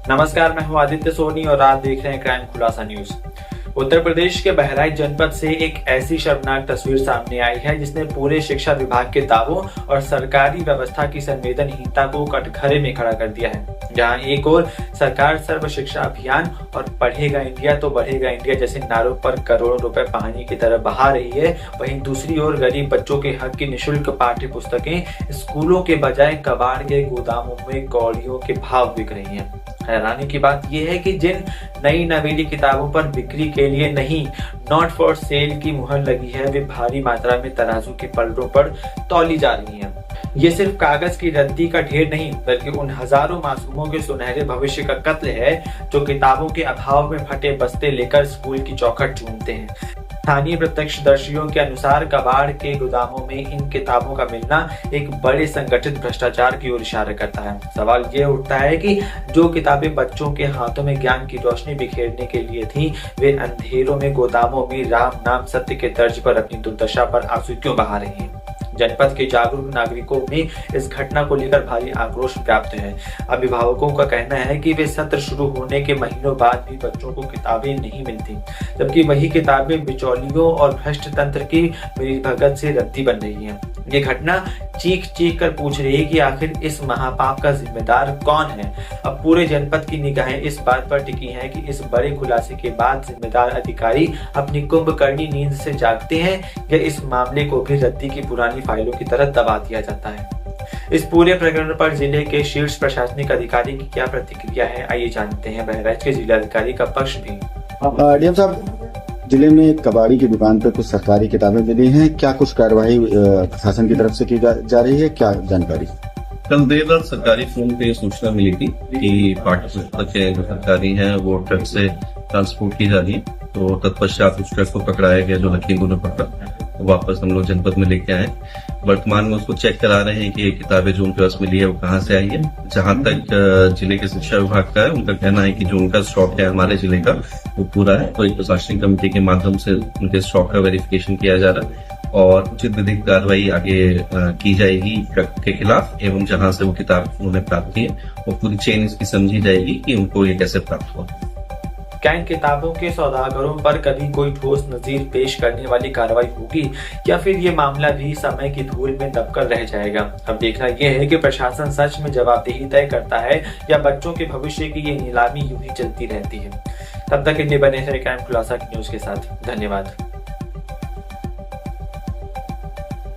नमस्कार, मैं हूं आदित्य सोनी और आप देख रहे हैं क्राइम खुलासा न्यूज। उत्तर प्रदेश के बहराइच जनपद से एक ऐसी शर्मनाक तस्वीर सामने आई है जिसने पूरे शिक्षा विभाग के दावों और सरकारी व्यवस्था की संवेदनहीनता को कटघरे में खड़ा कर दिया है। जहां एक ओर सरकार सर्व शिक्षा अभियान और पढ़ेगा इंडिया तो बढ़ेगा इंडिया जैसे नारों पर करोड़ों रुपए पानी की तरह बहा रही है, वहीं दूसरी ओर गरीब बच्चों के हक की निःशुल्क पाठ्य पुस्तकें स्कूलों के बजाय कबाड़ के गोदामों में कौड़ियों के भाव बिक रही हैं। हैरानी की बात यह है कि जिन नई नवेली किताबों पर बिक्री के लिए नहीं, नॉट फॉर सेल की मुहर लगी है, वे भारी मात्रा में तराजू के पलड़ों पर तौली जा रही हैं। ये सिर्फ कागज की रद्दी का ढेर नहीं, बल्कि उन हजारों मासूमों के सुनहरे भविष्य का कत्ल है जो किताबों के अभाव में फटे बस्ते लेकर स्कूल की चौखट चूमते हैं। स्थानीय प्रत्यक्षदर्शियों के अनुसार कबाड़ के गोदामों में इन किताबों का मिलना एक बड़े संगठित भ्रष्टाचार की ओर इशारा करता है। सवाल ये उठता है कि जो किताबें बच्चों के हाथों में ज्ञान की रोशनी बिखेरने के लिए थी, वे अंधेरों में गोदामों में राम नाम सत्य के तर्ज पर अपनी दुर्दशा पर आंसू क्यों बहा रही हैं? जनपद के जागरूक नागरिकों में इस घटना को लेकर भारी आक्रोश व्याप्त है। अभिभावकों का कहना है कि वे सत्र शुरू होने के महीनों बाद भी बच्चों को किताबें नहीं मिलती, जबकि वही किताबें बिचौलियों और भ्रष्ट तंत्र की मिलीभगत से रद्दी बन रही हैं। ये घटना चीख चीख कर पूछ रही है कि आखिर इस महापाप का जिम्मेदार कौन है। अब पूरे जनपद की निगाहें इस बात पर टिकी हैं कि इस बड़े खुलासे के बाद जिम्मेदार अधिकारी अपनी कुंभकर्णी नींद से जागते हैं या इस मामले को भी रद्दी की पुरानी फाइलों की तरह दबा दिया जाता है। इस पूरे प्रकरण पर जिले के शीर्ष प्रशासनिक अधिकारी की क्या प्रतिक्रिया है, आइए जानते हैं बहराइच के जिलाधिकारी का पक्ष भी। डीएम साहब, जिले में एक कबाड़ी की दुकान पर कुछ सरकारी किताबें मिली हैं, क्या कुछ कार्रवाई प्रशासन की तरफ से की जा रही है, क्या जानकारी? कल देर रात सरकारी फोन पे सूचना मिली थी कि पाठ्य पुस्तकें जो सरकारी हैं वो ट्रक से ट्रांसपोर्ट की जा रही है, तो तत्पश्चात उस ट्रक को पकड़ाया गया जो लखीमपुर में पकड़ा, वापस हम लोग जनपद में लेके आए। वर्तमान में उसको चेक करा रहे हैं कि ये किताबें जो उनके पास मिली है वो कहाँ से आई है। जहां तक जिले के शिक्षा विभाग का है, उनका कहना है कि जो उनका स्टॉक है हमारे जिले का वो पूरा है, तो एक प्रशासनिक कमेटी के माध्यम से उनके स्टॉक का वेरिफिकेशन किया जा रहा है और उचित विधिक कार्रवाई आगे की जाएगी ट्रक के खिलाफ, एवं जहां से वो किताब उन्हें प्राप्त की है वो पूरी चेन इसकी समझी जाएगी कि उनको ये कैसे प्राप्त हुआ। क्या इन किताबों के सौदागरों पर कभी कोई ठोस नजीर पेश करने वाली कार्रवाई होगी या फिर ये मामला भी समय की धूल में दबकर रह जाएगा? अब देखना यह है कि प्रशासन सच में जवाबदेही तय करता है या बच्चों के भविष्य की ये नीलामी यूं ही चलती रहती है। तब तक के लिए बने रहे क्राइम खुलासा की न्यूज के साथ। धन्यवाद।